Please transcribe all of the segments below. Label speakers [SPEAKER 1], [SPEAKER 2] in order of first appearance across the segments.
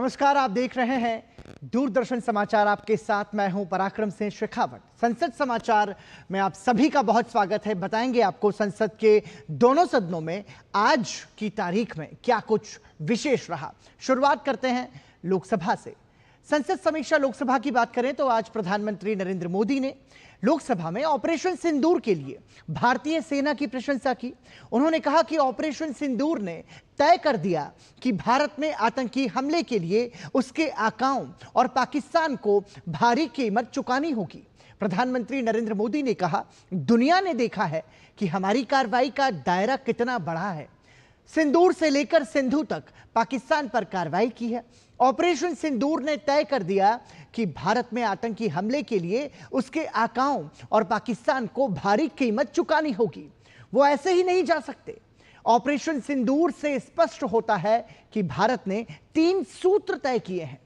[SPEAKER 1] नमस्कार, आप देख रहे हैं दूरदर्शन समाचार। आपके साथ मैं हूं पराक्रम सिंह शेखावत। संसद समाचार में आप सभी का बहुत स्वागत है। बताएंगे आपको संसद के दोनों सदनों में आज की तारीख में क्या कुछ विशेष रहा। शुरुआत करते हैं लोकसभा से। संसद समीक्षा लोकसभा की बात करें तो आज प्रधानमंत्री नरेंद्र मोदी ने लोकसभा में ऑपरेशन सिंदूर के लिए भारतीय सेना की प्रशंसा की। उन्होंने कहा कि ऑपरेशन सिंदूर ने तय कर दिया कि भारत में आतंकी हमले के लिए उसके आकाओं और पाकिस्तान को भारी कीमत चुकानी होगी। प्रधानमंत्री नरेंद्र मोदी ने कहा, दुनिया ने देखा है कि हमारी कार्रवाई का दायरा कितना बड़ा है। सिंदूर से लेकर सिंधु तक पाकिस्तान पर कार्रवाई की है। ऑपरेशन सिंदूर ने तय कर दिया कि भारत में आतंकी हमले के लिए उसके आकाओं और पाकिस्तान को भारी कीमत चुकानी होगी। वो ऐसे ही नहीं जा सकते। ऑपरेशन सिंदूर से स्पष्ट होता है कि भारत ने 3 सूत्र तय किए हैं।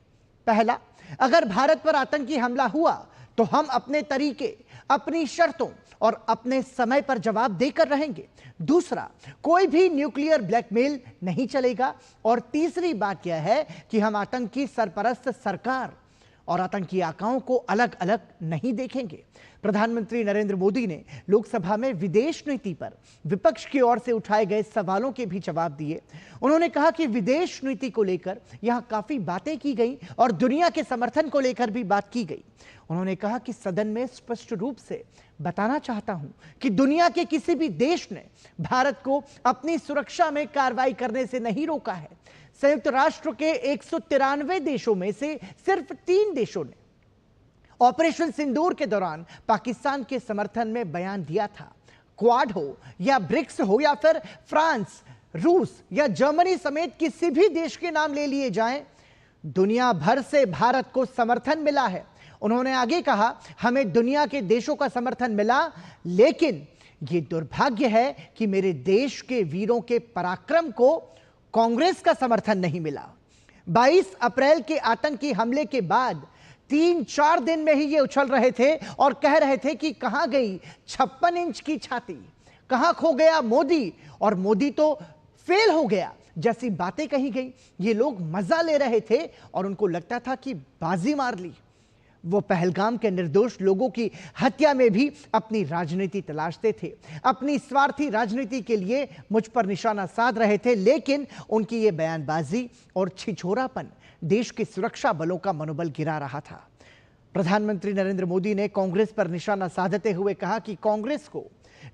[SPEAKER 1] पहला, अगर भारत पर आतंकी हमला हुआ तो हम अपने तरीके, अपनी शर्तों और अपने समय पर जवाब देकर रहेंगे। दूसरा, कोई भी न्यूक्लियर ब्लैकमेल नहीं चलेगा। और तीसरी बात यह है कि हम आतंकी सरपरस्त सरकार और आतंकी आकाओं को अलग अलग नहीं देखेंगे। प्रधानमंत्री नरेंद्र मोदी ने लोकसभा में विदेश नीति पर विपक्ष की ओर से उठाए गए सवालों के भी जवाब दिए। उन्होंने कहा कि विदेश नीति को लेकर यहां काफी बातें की गई और दुनिया के समर्थन को लेकर भी बात की गई। उन्होंने कहा कि सदन में स्पष्ट रूप से बताना चाहता हूं कि दुनिया के किसी भी देश ने भारत को अपनी सुरक्षा में कार्रवाई करने से नहीं रोका है। संयुक्त राष्ट्र के 193 देशों में से सिर्फ 3 देशों ने ऑपरेशन सिंदूर के दौरान पाकिस्तान के समर्थन में बयान दिया था। क्वाड हो या ब्रिक्स हो या फिर फ्रांस, रूस या जर्मनी समेत किसी भी देश के नाम ले लिए जाएं, दुनिया भर से भारत को समर्थन मिला है। उन्होंने आगे कहा, हमें दुनिया के देशों का समर्थन मिला, लेकिन यह दुर्भाग्य है कि मेरे देश के वीरों के पराक्रम को कांग्रेस का समर्थन नहीं मिला। 22 अप्रैल के आतंकी हमले के बाद 3-4 दिन में ही ये उछल रहे थे और कह रहे थे कि कहां गई 56 इंच की छाती, कहां खो गया मोदी, और मोदी तो फेल हो गया जैसी बातें कही गई। ये लोग मजा ले रहे थे और उनको लगता था कि बाजी मार ली। वो पहलगाम के निर्दोष लोगों की हत्या में भी अपनी राजनीति तलाशते थे, अपनी स्वार्थी राजनीति के लिए मुझ पर निशाना साध रहे थे। लेकिन उनकी ये बयानबाजी और छिछोरापन देश के सुरक्षा बलों का मनोबल गिरा रहा था। प्रधानमंत्री नरेंद्र मोदी ने कांग्रेस पर निशाना साधते हुए कहा कि कांग्रेस को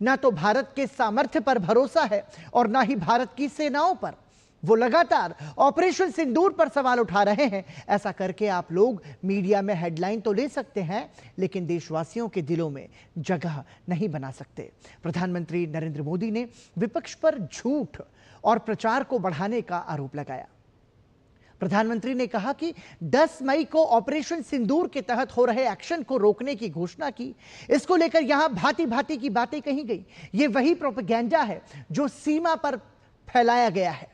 [SPEAKER 1] ना तो भारत के सामर्थ्य पर भरोसा है और ना ही भारत की सेनाओं पर। वो लगातार ऑपरेशन सिंदूर पर सवाल उठा रहे हैं। ऐसा करके आप लोग मीडिया में हेडलाइन तो ले सकते हैं, लेकिन देशवासियों के दिलों में जगह नहीं बना सकते। प्रधानमंत्री नरेंद्र मोदी ने विपक्ष पर झूठ और प्रचार को बढ़ाने का आरोप लगाया। प्रधानमंत्री ने कहा कि 10 मई को ऑपरेशन सिंदूर के तहत हो रहे एक्शन को रोकने की घोषणा की। इसको लेकर यहां भांति भांति की बातें कही गई। यह वही प्रोपेगेंडा है जो सीमा पर फैलाया गया है,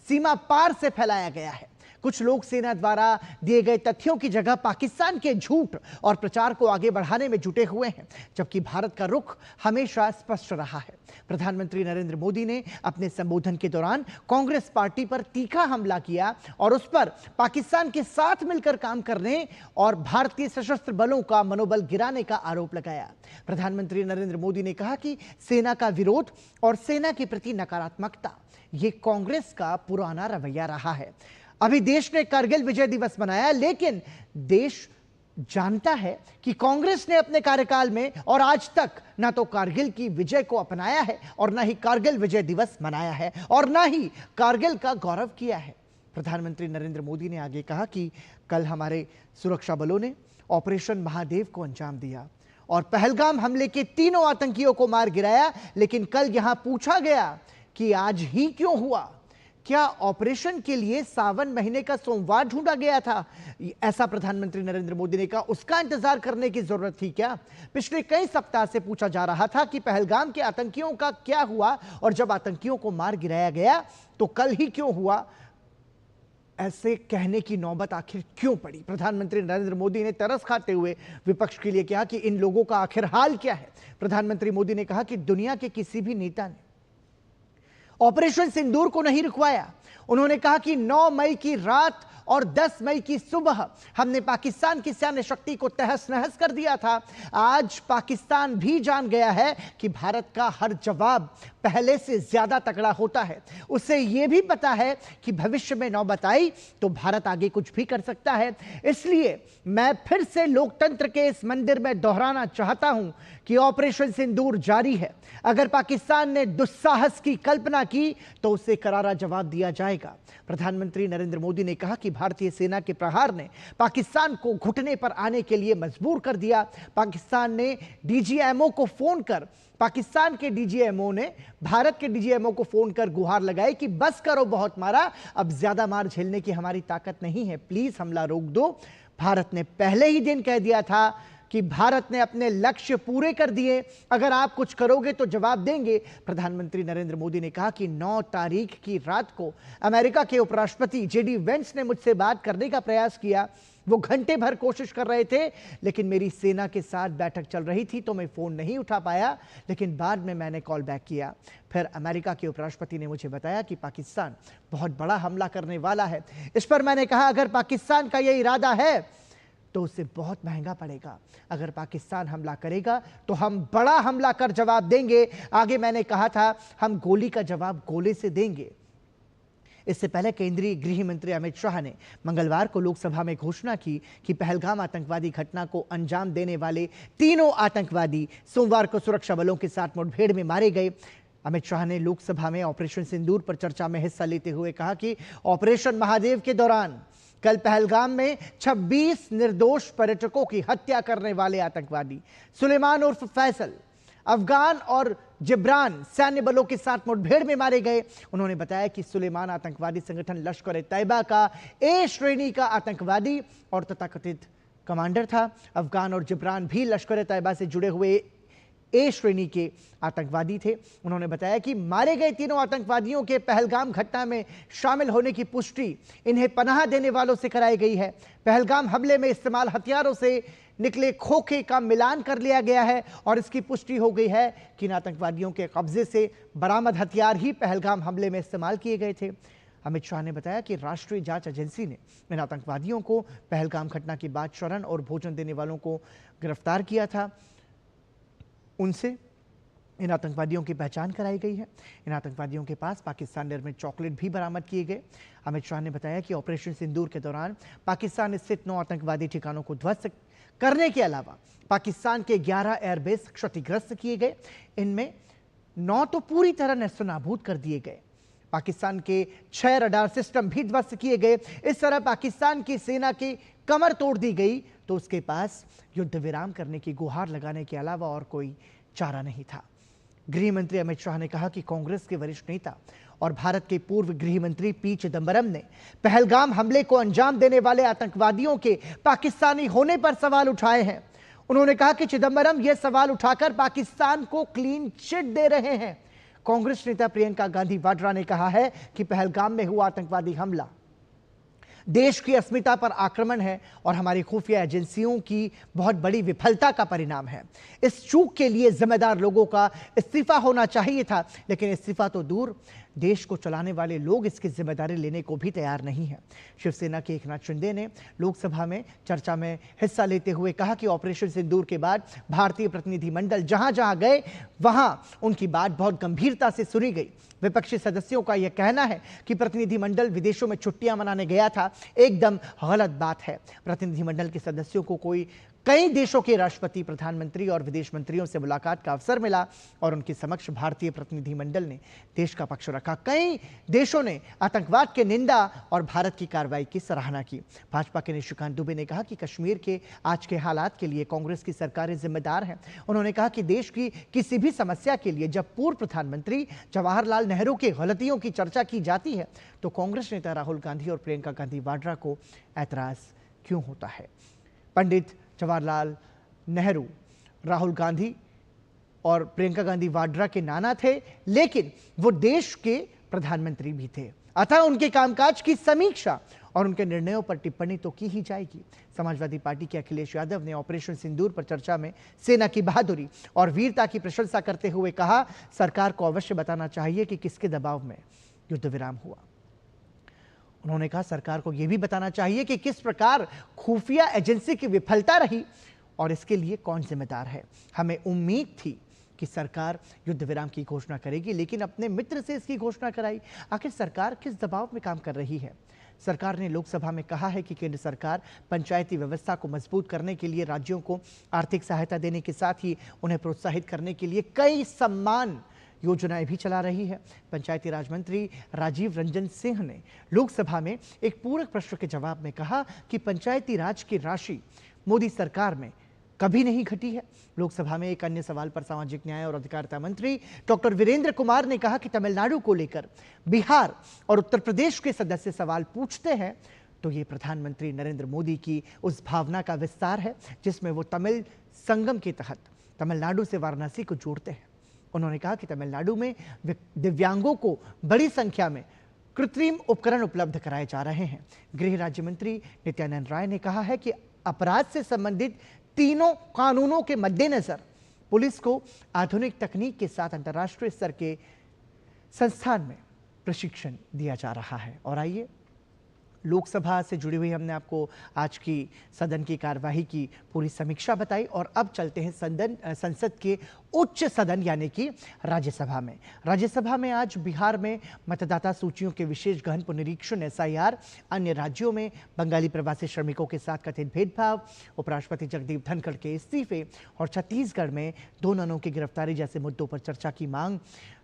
[SPEAKER 1] सीमा पार से फैलाया गया है। कुछ लोग सेना द्वारा दिए गए तथ्यों की जगह पाकिस्तान के झूठ और प्रचार को आगे बढ़ाने में जुटे हुए हैं, जबकि भारत का रुख हमेशा स्पष्ट रहा है। प्रधानमंत्री नरेंद्र मोदी ने अपने संबोधन के दौरान कांग्रेस पार्टी पर तीखा हमला किया और उस पर पाकिस्तान के साथ मिलकर काम करने और भारतीय सशस्त्र बलों का मनोबल गिराने का आरोप लगाया। प्रधानमंत्री नरेंद्र मोदी ने कहा कि सेना का विरोध और सेना के प्रति नकारात्मकता ये कांग्रेस का पुराना रवैया रहा है। अभी देश ने कारगिल विजय दिवस मनाया, लेकिन देश जानता है कि कांग्रेस ने अपने कार्यकाल में और आज तक ना तो कारगिल की विजय को अपनाया है और ना ही कारगिल विजय दिवस मनाया है और ना ही कारगिल का गौरव किया है। प्रधानमंत्री नरेंद्र मोदी ने आगे कहा कि कल हमारे सुरक्षा बलों ने ऑपरेशन महादेव को अंजाम दिया और पहलगाम हमले के 3 आतंकियों को मार गिराया। लेकिन कल यहां पूछा गया कि आज ही क्यों हुआ? क्या ऑपरेशन के लिए सावन महीने का सोमवार ढूंढा गया था? ऐसा प्रधानमंत्री नरेंद्र मोदी ने कहा। उसका इंतजार करने की जरूरत थी क्या? पिछले कई सप्ताह से पूछा जा रहा था कि पहलगाम के आतंकियों का क्या हुआ, और जब आतंकियों को मार गिराया गया तो कल ही क्यों हुआ? ऐसे कहने की नौबत आखिर क्यों पड़ी? प्रधानमंत्री नरेंद्र मोदी ने तरस खाते हुए विपक्ष के लिए कहा कि इन लोगों का आखिर हाल क्या है। प्रधानमंत्री मोदी ने कहा कि दुनिया के किसी भी नेता ने ऑपरेशन सिंदूर को नहीं रुकवाया। उन्होंने कहा कि 9 मई की रात और 10 मई की सुबह हमने पाकिस्तान की सैन्य शक्ति को तहस नहस कर दिया था। आज पाकिस्तान भी जान गया है कि भारत का हर जवाब पहले से ज्यादा तगड़ा होता है। उसे यह भी पता है कि भविष्य में नौबत आई तो भारत आगे कुछ भी कर सकता है। इसलिए मैं फिर से लोकतंत्र के इस मंदिर में दोहराना चाहता हूं कि ऑपरेशन सिंदूर जारी है। अगर पाकिस्तान ने दुस्साहस की कल्पना की तो उसे करारा जवाब दिया जाएगा। प्रधानमंत्री नरेंद्र मोदी ने कहा कि भारतीय सेना के प्रहार ने पाकिस्तान को घुटने पर आने के लिए मजबूर कर दिया। पाकिस्तान ने डीजीएमओ को फोन कर पाकिस्तान के डीजीएमओ ने भारत के डीजीएमओ को फोन कर गुहार लगाई कि बस करो, बहुत मारा, अब ज्यादा मार झेलने की हमारी ताकत नहीं है, प्लीज हमला रोक दो। भारत ने पहले ही दिन कह दिया था कि भारत ने अपने लक्ष्य पूरे कर दिए, अगर आप कुछ करोगे तो जवाब देंगे। प्रधानमंत्री नरेंद्र मोदी ने कहा कि 9 तारीख की रात को अमेरिका के उपराष्ट्रपति जेडी वेंस ने मुझसे बात करने का प्रयास किया। वो घंटे भर कोशिश कर रहे थे, लेकिन मेरी सेना के साथ बैठक चल रही थी तो मैं फोन नहीं उठा पाया, लेकिन बाद में मैंने कॉल बैक किया। फिर अमेरिका के उपराष्ट्रपति ने मुझे बताया कि पाकिस्तान बहुत बड़ा हमला करने वाला है। इस पर मैंने कहा अगर पाकिस्तान का यह इरादा है तो उसे बहुत महंगा पड़ेगा। अगर पाकिस्तान हमला करेगा तो हम बड़ा हमला कर जवाब देंगे। आगे मैंने कहा था हम गोली का जवाब गोले से देंगे। इससे पहले केंद्रीय गृह मंत्री अमित शाह ने मंगलवार को लोकसभा में घोषणा की कि पहलगाम आतंकवादी घटना को अंजाम देने वाले तीनों आतंकवादी सोमवार को सुरक्षा बलों के साथ मुठभेड़ में मारे गए। अमित शाह ने लोकसभा में ऑपरेशन सिंदूर पर चर्चा में हिस्सा लेते हुए कहा कि ऑपरेशन महादेव के दौरान कल पहलगाम में 26 निर्दोष पर्यटकों की हत्या करने वाले आतंकवादी सुलेमान उर्फ फैसल, अफगान और जिब्रान सैन्य बलों के साथ मुठभेड़ में मारे गए। उन्होंने बताया कि सुलेमान आतंकवादी संगठन लश्कर ए तैयबा का ए श्रेणी का आतंकवादी और तथाकथित कमांडर था। अफगान और जिब्रान भी लश्कर ए तैयबा से जुड़े हुए ए श्रेणी के आतंकवादी थे। उन्होंने बताया कि मारे गए तीनों आतंकवादियों के पहलगाम घटना में शामिल होने की पुष्टि इन्हें पनाह देने वालों से कराई गई है। पहलगाम हमले में इस्तेमाल हथियारों से निकले खोखे का मिलान कर लिया गया है और इसकी पुष्टि हो गई है कि इन आतंकवादियों के कब्जे से बरामद हथियार ही पहलगाम हमले में इस्तेमाल किए गए थे। अमित शाह ने बताया कि राष्ट्रीय जांच एजेंसी ने इन आतंकवादियों को पहलगाम घटना के बाद शरण और भोजन देने वालों को गिरफ्तार किया था। उनसे इन आतंकवादियों की पहचान कराई गई है। इन आतंकवादियों के पास पाकिस्तान निर्मित चॉकलेट भी बरामद किए गए। अमित शाह ने बताया कि ऑपरेशन सिंदूर के दौरान पाकिस्तान स्थित 9 आतंकवादी ठिकानों को ध्वस्त करने के अलावा पाकिस्तान के 11 एयरबेस क्षतिग्रस्त किए गए। इनमें 9 तो पूरी तरह नेस्तनाबूद कर दिए गए। पाकिस्तान के 6 रडार सिस्टम भी ध्वस्त किए गए। इस तरह पाकिस्तान की सेना की कमर तोड़ दी गई तो उसके पास युद्ध विराम करने की गुहार लगाने के अलावा और कोई चारा नहीं था। गृह मंत्री अमित शाह ने कहा कि कांग्रेस के वरिष्ठ नेता और भारत के पूर्व गृह मंत्री पी चिदंबरम ने पहलगाम हमले को अंजाम देने वाले आतंकवादियों के पाकिस्तानी होने पर सवाल उठाए हैं। उन्होंने कहा कि चिदंबरम यह सवाल उठाकर पाकिस्तान को क्लीन चिट दे रहे हैं। कांग्रेस नेता प्रियंका गांधी वाड्रा ने कहा है कि पहलगाम में हुआ आतंकवादी हमला देश की अस्मिता पर आक्रमण है और हमारी खुफिया एजेंसियों की बहुत बड़ी विफलता का परिणाम है। इस चूक के लिए जिम्मेदार लोगों का इस्तीफा होना चाहिए था, लेकिन इस्तीफा तो दूर, देश को चलाने वाले लोग इसकी जिम्मेदारी लेने को भी तैयार नहीं है। शिवसेना के एकनाथ शिंदे ने लोकसभा में चर्चा में हिस्सा लेते हुए कहा कि ऑपरेशन सिंदूर के बाद भारतीय प्रतिनिधिमंडल जहां जहां गए वहां उनकी बात बहुत गंभीरता से सुनी गई। विपक्षी सदस्यों का यह कहना है कि प्रतिनिधिमंडल विदेशों में छुट्टियां मनाने गया था, एकदम गलत बात है। प्रतिनिधिमंडल के सदस्यों को कई देशों के राष्ट्रपति, प्रधानमंत्री और विदेश मंत्रियों से मुलाकात का अवसर मिला और उनके समक्ष भारतीय प्रतिनिधिमंडल ने देश का पक्ष रखा। कई देशों ने आतंकवाद की निंदा और भारत की कार्रवाई की सराहना की। भाजपा के निशिकांत दुबे ने कहा कि कश्मीर के आज के हालात के लिए कांग्रेस की सरकारें जिम्मेदार हैं। उन्होंने कहा कि देश की किसी भी समस्या के लिए जब पूर्व प्रधानमंत्री जवाहरलाल नेहरू की गलतियों की चर्चा की जाती है तो कांग्रेस नेता राहुल गांधी और प्रियंका गांधी वाड्रा को ऐतराज क्यों होता है। पंडित जवाहरलाल नेहरू राहुल गांधी और प्रियंका गांधी वाड्रा के नाना थे, लेकिन वो देश के प्रधानमंत्री भी थे। अतः उनके कामकाज की समीक्षा और उनके निर्णयों पर टिप्पणी तो की ही जाएगी। समाजवादी पार्टी के अखिलेश यादव ने ऑपरेशन सिंदूर पर चर्चा में सेना की बहादुरी और वीरता की प्रशंसा करते हुए कहा, सरकार को अवश्य बताना चाहिए कि किसके दबाव में युद्ध विराम हुआ। उन्होंने कहा, सरकार को यह भी बताना चाहिए कि किस प्रकार खुफिया एजेंसी की विफलता रही और इसके लिए कौन जिम्मेदार है। हमें उम्मीद थी कि सरकार युद्ध विराम की घोषणा करेगी, लेकिन अपने मित्र से इसकी घोषणा कराई। आखिर सरकार किस दबाव में काम कर रही है? सरकार ने लोकसभा में कहा है कि केंद्र सरकार पंचायती व्यवस्था को मजबूत करने के लिए राज्यों को आर्थिक सहायता देने के साथ ही उन्हें प्रोत्साहित करने के लिए कई सम्मान योजनाएं भी चला रही है। पंचायती राज मंत्री राजीव रंजन सिंह ने लोकसभा में एक पूरक प्रश्न के जवाब में कहा कि पंचायती राज की राशि मोदी सरकार में कभी नहीं घटी है। लोकसभा में एक अन्य सवाल पर सामाजिक न्याय और अधिकारिता मंत्री डॉक्टर वीरेंद्र कुमार ने कहा कि तमिलनाडु को लेकर बिहार और उत्तर प्रदेश के सदस्य सवाल पूछते हैं तो ये प्रधानमंत्री नरेंद्र मोदी की उस भावना का विस्तार है जिसमें वो तमिल संगम के तहत तमिलनाडु से वाराणसी को जोड़ते हैं। उन्होंने कहा कि तमिलनाडु में दिव्यांगों को बड़ी संख्या में कृत्रिम उपकरण उपलब्ध कराए जा रहे हैं। गृह राज्य मंत्री नित्यानंद राय ने कहा है कि अपराध से संबंधित तीनों कानूनों के मद्देनजर पुलिस को आधुनिक तकनीक के साथ अंतर्राष्ट्रीय स्तर के संस्थान में प्रशिक्षण दिया जा रहा है। और आइए, लोकसभा से जुड़ी हुई हमने आपको आज की सदन की कार्यवाही की पूरी समीक्षा बताई और अब चलते हैं संसद के उच्च सदन यानी कि राज्यसभा में। राज्यसभा में आज बिहार में मतदाता सूचियों के विशेष गहन पुनरीक्षण एसआईआर, अन्य राज्यों में बंगाली प्रवासी श्रमिकों के साथ कथित भेदभाव, उपराष्ट्रपति जगदीप धनखड़ के इस्तीफे और छत्तीसगढ़ में 2 ननों की गिरफ्तारी जैसे मुद्दों पर चर्चा की मांग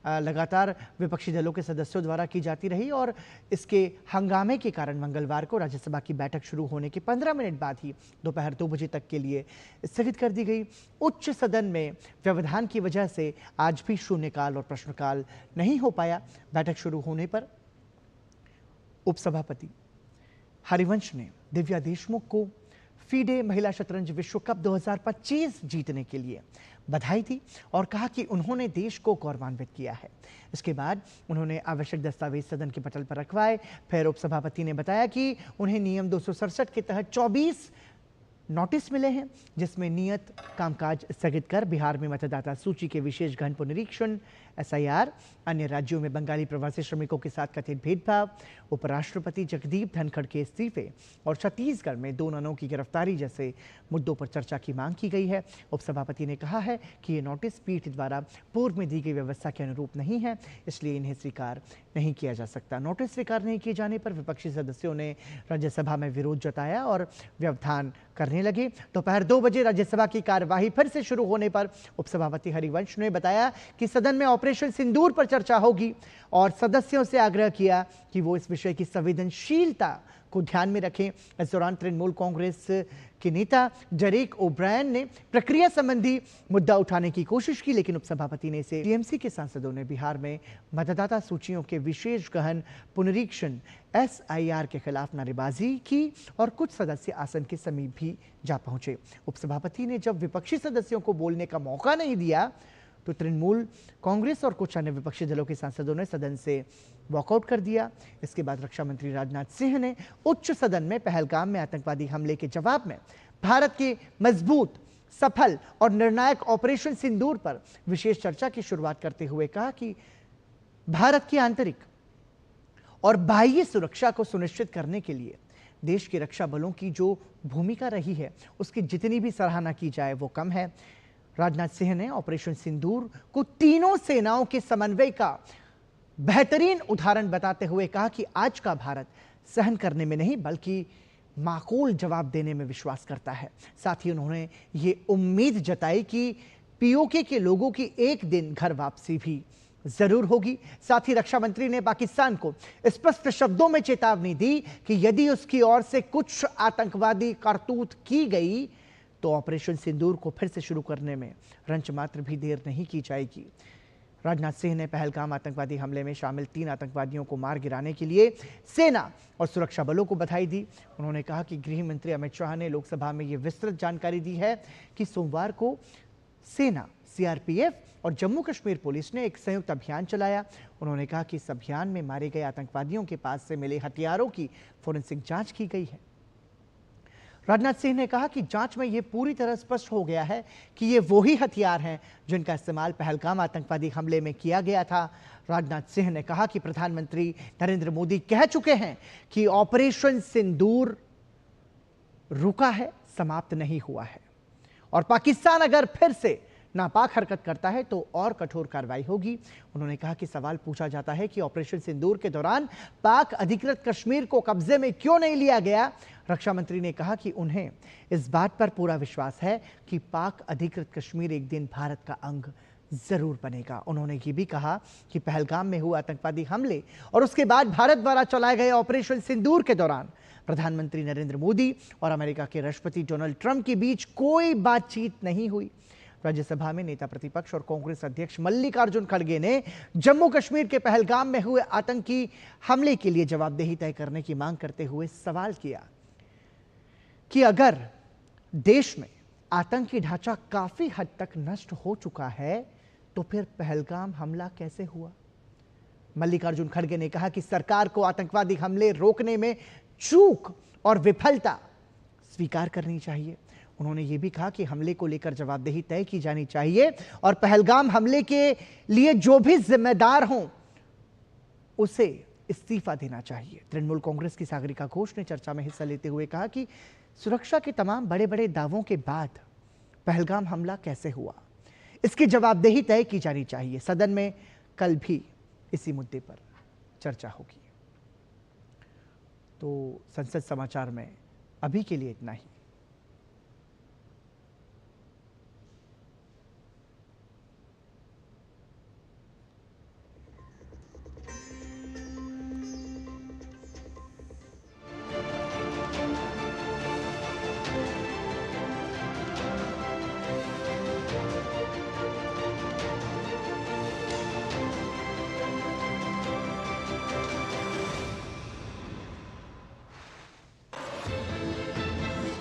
[SPEAKER 1] लगातार विपक्षी दलों के सदस्यों द्वारा की जाती रही और इसके हंगामे के कारण मंगलवार को राज्यसभा की बैठक शुरू होने के 15 मिनट बाद ही दोपहर 2 बजे तक के लिए स्थगित कर दी गई। उच्च सदन में व्यवधान की वजह से आज भी शून्यकाल और प्रश्नकाल नहीं हो पाया। बैठक शुरू होने पर उपसभापति हरिवंश ने दिव्या देशमुख को फीडे महिला शतरंज विश्व कप 2025 जीतने के लिए बधाई दी और कहा कि उन्होंने देश को गौरवान्वित किया है। इसके बाद उन्होंने आवश्यक दस्तावेज सदन के पटल पर रखवाए। फिर उपसभापति ने बताया कि उन्हें नियम 267 के तहत 24 नोटिस मिले हैं जिसमें नियत कामकाज स्थगित कर बिहार में मतदाता सूची के विशेष गहन पुनरीक्षण, एसआईआर, अन्य राज्यों में बंगाली प्रवासी श्रमिकों के साथ कथित भेदभाव, उपराष्ट्रपति जगदीप धनखड़ के इस्तीफे और छत्तीसगढ़ में 2 ननों की गिरफ्तारी जैसे मुद्दों पर चर्चा की मांग की गई है। उपसभापति ने कहा है कि ये नोटिस पीठ द्वारा पूर्व में दी गई व्यवस्था के अनुरूप नहीं है, इसलिए इन्हें स्वीकार नहीं किया जा सकता। नोटिस स्वीकार नहीं किए जाने पर विपक्षी सदस्यों ने राज्यसभा में विरोध जताया और व्यवधान करने लगे। दोपहर 2 बजे राज्यसभा की कार्यवाही फिर से शुरू होने पर उपसभापति हरिवंश ने बताया कि सदन में ऑपरेशन सिंदूर पर चर्चा होगी और सदस्यों से आग्रह किया कि वो इस विषय की संवेदनशीलता को ध्यान में रखें। इस दौरान तृणमूल कांग्रेस के नेता डेरेक ओब्रायन ने प्रक्रिया संबंधी मुद्दा उठाने की कोशिश की, लेकिन उपसभापति ने इसे टीएमसी के सांसदों ने बिहार में मतदाता सूचियों के विशेष गहन पुनरीक्षण एसआईआर के खिलाफ नारेबाजी की और कुछ सदस्य आसन के समीप भी जा पहुंचे। उपसभापति ने जब विपक्षी सदस्यों को बोलने का मौका नहीं दिया तो तृणमूल कांग्रेस और कुछ अन्य विपक्षी दलों के सांसदों ने सदन से वॉकआउट कर दिया। इसके बाद रक्षा मंत्री राजनाथ सिंह ने उच्च सदन में पहलगाम में आतंकवादी हमले के जवाब में भारत के मजबूत, सफल और निर्णायक ऑपरेशन सिंदूर पर विशेष चर्चा की शुरुआत करते हुए कहा कि भारत की आंतरिक और बाह्य सुरक्षा को सुनिश्चित करने के लिए देश के रक्षा बलों की जो भूमिका रही है उसकी जितनी भी सराहना की जाए वो कम है। राजनाथ सिंह ने ऑपरेशन सिंदूर को तीनों सेनाओं के समन्वय का बेहतरीन उदाहरण बताते हुए कहा कि आज का भारत सहन करने में नहीं बल्कि माकूल जवाब देने में विश्वास करता है। साथ ही उन्होंने ये उम्मीद जताई कि पीओके के लोगों की एक दिन घर वापसी भी जरूर होगी। साथ ही रक्षा मंत्री ने पाकिस्तान को स्पष्ट शब्दों में चेतावनी दी कि यदि उसकी ओर से कुछ आतंकवादी करतूत की गई तो ऑपरेशन सिंदूर को फिर से शुरू करने में रंच मात्र भी देर नहीं की जाएगी। राजनाथ सिंह ने पहलगाम आतंकवादी हमले में शामिल 3 आतंकवादियों को मार गिराने के लिए सेना और सुरक्षा बलों को बधाई दी। उन्होंने कहा कि गृह मंत्री अमित शाह ने लोकसभा में यह विस्तृत जानकारी दी है कि सोमवार को सेना सीआरपीएफ और जम्मू कश्मीर पुलिस ने एक संयुक्त अभियान चलाया। उन्होंने कहा कि इस अभियान में मारे गए आतंकवादियों के पास से मिले हथियारों की फोरेंसिक जांच की गई है। राजनाथ सिंह ने कहा कि जांच में यह पूरी तरह स्पष्ट हो गया है कि ये वही हथियार हैं जिनका इस्तेमाल पहलगाम आतंकवादी हमले में किया गया था। राजनाथ सिंह ने कहा कि प्रधानमंत्री नरेंद्र मोदी कह चुके हैं कि ऑपरेशन सिंदूर रुका है, समाप्त नहीं हुआ है, और पाकिस्तान अगर फिर से नापाक हरकत करता है तो और कठोर कार्रवाई होगी। उन्होंने कहा कि सवाल पूछा जाता है कि ऑपरेशन सिंदूर के दौरान पाक अधिकृत कश्मीर को कब्जे में क्यों नहीं लिया गया। रक्षा मंत्री ने कहा कि उन्हें इस बात पर पूरा विश्वास है कि पाक अधिकृत कश्मीर एक दिन भारत का अंग जरूर बनेगा। उन्होंने ये भी कहा कि पहलगाम में हुए आतंकवादी हमले और उसके बाद भारत द्वारा चलाए गए ऑपरेशन सिंदूर के दौरान प्रधानमंत्री नरेंद्र मोदी और अमेरिका के राष्ट्रपति डोनाल्ड ट्रंप के बीच कोई बातचीत नहीं हुई। राज्यसभा में नेता प्रतिपक्ष और कांग्रेस अध्यक्ष मल्लिकार्जुन खड़गे ने जम्मू कश्मीर के पहलगाम में हुए आतंकी हमले के लिए जवाबदेही तय करने की मांग करते हुए सवाल किया कि अगर देश में आतंकी ढांचा काफी हद तक नष्ट हो चुका है तो फिर पहलगाम हमला कैसे हुआ। मल्लिकार्जुन खड़गे ने कहा कि सरकार को आतंकवादी हमले रोकने में चूक और विफलता स्वीकार करनी चाहिए। उन्होंने यह भी कहा कि हमले को लेकर जवाबदेही तय की जानी चाहिए और पहलगाम हमले के लिए जो भी जिम्मेदार हों उसे इस्तीफा देना चाहिए। तृणमूल कांग्रेस की सागरिका घोष ने चर्चा में हिस्सा लेते हुए कहा कि सुरक्षा के तमाम बड़े बड़े दावों के बाद पहलगाम हमला कैसे हुआ, इसकी जवाबदेही तय की जानी चाहिए। सदन में कल भी इसी मुद्दे पर चर्चा होगी। तो संसद समाचार में अभी के लिए इतना ही।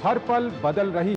[SPEAKER 2] हर पल बदल रही